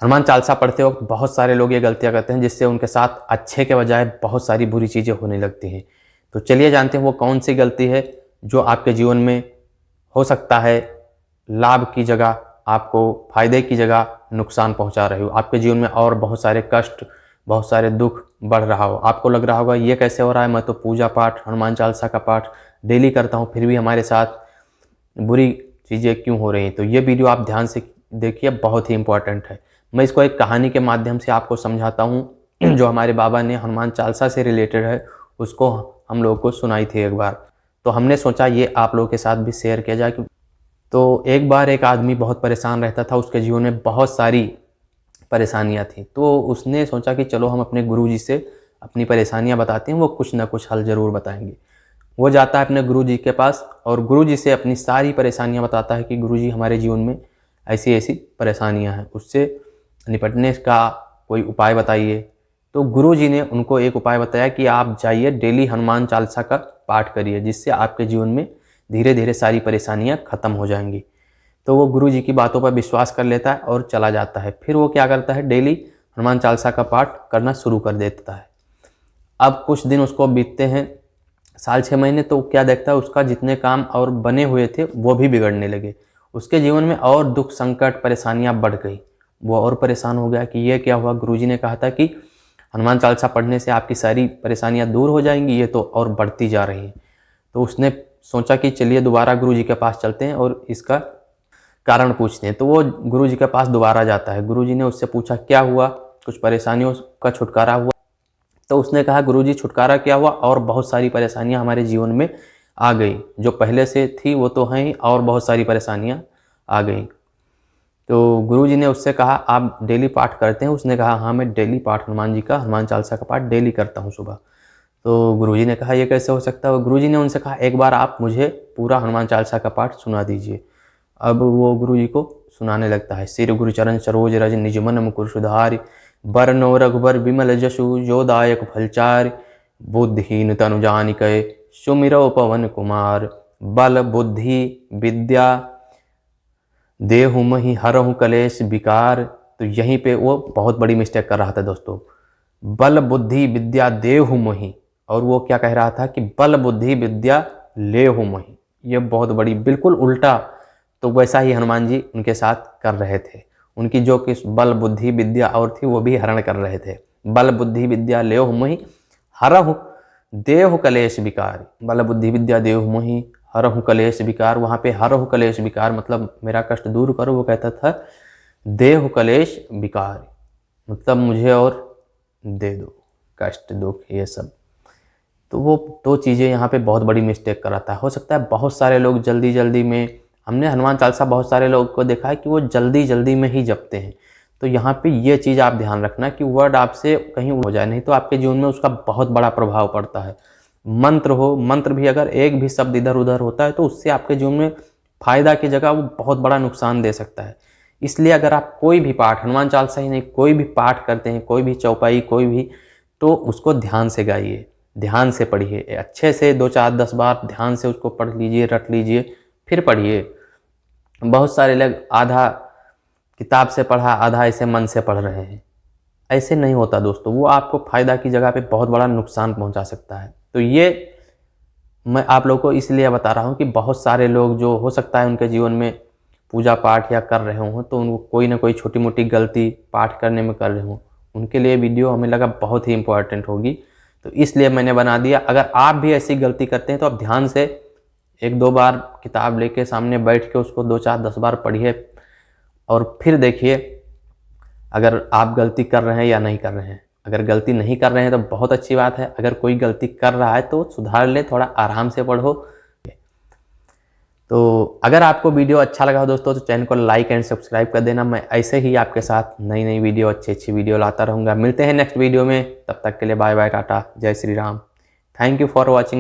हनुमान चालीसा पढ़ते वक्त बहुत सारे लोग ये गलतियां करते हैं जिससे उनके साथ अच्छे के बजाय बहुत सारी बुरी चीज़ें होने लगती हैं। तो चलिए जानते हैं वो कौन सी गलती है जो आपके जीवन में हो सकता है लाभ की जगह आपको फायदे की जगह नुकसान पहुंचा रही हो, आपके जीवन में और बहुत सारे कष्ट, बहुत सारे दुख बढ़ रहा हो। आपको लग रहा होगा ये कैसे हो रहा है, मैं तो पूजा पाठ, हनुमान चालीसा का पाठ डेली करता हूँ, फिर भी हमारे साथ बुरी चीज़ें क्यों हो रही हैं। तो ये वीडियो आप ध्यान से देखिए, बहुत ही इंपॉर्टेंट है। मैं इसको एक कहानी के माध्यम से आपको समझाता हूँ जो हमारे बाबा ने हनुमान चालीसा से रिलेटेड है, उसको हम लोगों को सुनाई थी एक बार। तो हमने सोचा ये आप लोगों के साथ भी शेयर किया जाए। तो एक बार एक आदमी बहुत परेशान रहता था, उसके जीवन में बहुत सारी परेशानियां थी। तो उसने सोचा कि चलो हम अपने गुरुजी से अपनी परेशानियां बताते हैं, वो कुछ ना कुछ हल ज़रूर बताएंगे। वो जाता है अपने गुरुजी के पास और गुरुजी से अपनी सारी परेशानियां बताता है कि गुरुजी हमारे जीवन में ऐसी ऐसी परेशानियां हैं, उससे निपटने का कोई उपाय बताइए। तो गुरुजी ने उनको एक उपाय बताया कि आप जाइए डेली हनुमान चालीसा का पाठ करिए, जिससे आपके जीवन में धीरे धीरे सारी परेशानियां खत्म हो जाएंगी। तो वो गुरुजी की बातों पर विश्वास कर लेता है और चला जाता है। फिर वो क्या करता है, डेली हनुमान चालीसा का पाठ करना शुरू कर देता है। अब कुछ दिन उसको बीतते हैं, साल 6 महीने। तो क्या देखता है, उसका जितने काम और बने हुए थे वो भी बिगड़ने लगे। उसके जीवन में और दुख, संकट, परेशानियां बढ़ गई। वो और परेशान हो गया कि ये क्या हुआ। गुरुजी ने कहा था कि हनुमान चालीसा पढ़ने से आपकी सारी परेशानियां दूर हो जाएंगी, ये तो और बढ़ती जा रही हैं। तो उसने सोचा कि चलिए दोबारा गुरुजी के पास चलते हैं और इसका कारण पूछते हैं। तो वो गुरुजी के पास दोबारा जाता है। गुरुजी ने उससे पूछा क्या हुआ, कुछ परेशानियों का छुटकारा हुआ। तो उसने कहा गुरुजी छुटकारा क्या हुआ, और बहुत सारी परेशानियां हमारे जीवन में आ गई, जो पहले से थी वो तो हैं ही, और बहुत सारी परेशानियां आ गई। तो गुरुजी ने उससे कहा आप डेली पाठ करते हैं। उसने कहा हाँ मैं डेली पाठ हनुमान जी का, हनुमान चालीसा का पाठ डेली करता हूँ सुबह। तो गुरुजी ने कहा ये कैसे हो सकता है। गुरुजी ने उनसे कहा एक बार आप मुझे पूरा हनुमान चालीसा का पाठ सुना दीजिए। अब वो गुरुजी को सुनाने लगता है। सिर गुरु चरण सरोज रज निज मन मुकुर सुधारि, बरनो रघुबर विमल जसु जो दायक फलचारि, बुद्धिहीन तनु जानिकै सुमिरौ पवन कुमार, बल बुद्धि विद्या देहु महि हरहु कलेश विकार। तो यहीं पे वो बहुत बड़ी मिस्टेक कर रहा था दोस्तों। बल बुद्धि विद्या देहु महि, और वो क्या कह रहा था कि बल बुद्धि विद्या लेहु महि। ये बहुत बड़ी, बिल्कुल उल्टा। तो वैसा ही हनुमान जी उनके साथ कर रहे थे। उनकी जो कि बल बुद्धि विद्या और थी वो भी हरण कर रहे थे। बल बुद्धि विद्या लेहु मोहि हरहु देहु कलेश विकार। बल बुद्धि विद्या देहु मोहि हरहु कलेश विकार। वहाँ पे हरहु कलेश विकार मतलब मेरा कष्ट दूर करो। वो कहता था देहु कलेश विकार मतलब मुझे और दे दो कष्ट, दुख, ये सब। तो वो दो चीज़ें यहाँ पे बहुत बड़ी मिस्टेक कराता है। हो सकता है बहुत सारे लोग जल्दी जल्दी में, हमने हनुमान चालीसा बहुत सारे लोगों को देखा है कि वो जल्दी जल्दी में ही जपते हैं। तो यहाँ पे ये चीज़ आप ध्यान रखना कि वर्ड आपसे कहीं हो जाए, नहीं तो आपके जीवन में उसका बहुत बड़ा प्रभाव पड़ता है। मंत्र हो, मंत्र भी अगर एक भी शब्द इधर उधर होता है तो उससे आपके जीवन में फायदा की जगह वो बहुत बड़ा नुकसान दे सकता है। इसलिए अगर आप कोई भी पाठ, हनुमान चालीसा ही नहीं कोई भी पाठ करते हैं, कोई भी चौपाई, कोई भी, तो उसको ध्यान से गाइए, ध्यान से पढ़िए, अच्छे से 2 4 10 बार ध्यान से उसको पढ़ लीजिए, रट लीजिए, फिर पढ़िए। बहुत सारे लोग आधा किताब से पढ़ा, आधा ऐसे मन से पढ़ रहे हैं। ऐसे नहीं होता दोस्तों, वो आपको फायदा की जगह पे बहुत बड़ा नुकसान पहुंचा सकता है। तो ये मैं आप लोगों को इसलिए बता रहा हूँ कि बहुत सारे लोग जो हो सकता है उनके जीवन में पूजा पाठ या कर रहे हों तो उनको कोई ना कोई छोटी मोटी गलती पाठ करने में कर रहे हों, उनके लिए वीडियो हमें लगा बहुत ही इंपॉर्टेंट होगी, तो इसलिए मैंने बना दिया। अगर आप भी ऐसी गलती करते हैं तो आप ध्यान से 1-2 बार किताब लेके सामने बैठ के उसको 2 4 10 बार पढ़िए और फिर देखिए अगर आप गलती कर रहे हैं या नहीं कर रहे हैं। अगर गलती नहीं कर रहे हैं तो बहुत अच्छी बात है, अगर कोई गलती कर रहा है तो सुधार ले, थोड़ा आराम से पढ़ो। तो अगर आपको वीडियो अच्छा लगा हो दोस्तों तो चैनल को लाइक एंड सब्सक्राइब कर देना। मैं ऐसे ही आपके साथ नई नई वीडियो, अच्छी वीडियो लाता रहूँगा। मिलते हैं नेक्स्ट वीडियो में, तब तक के लिए बाय बाय, टाटा, जय Shri Ram. Thank you for watching.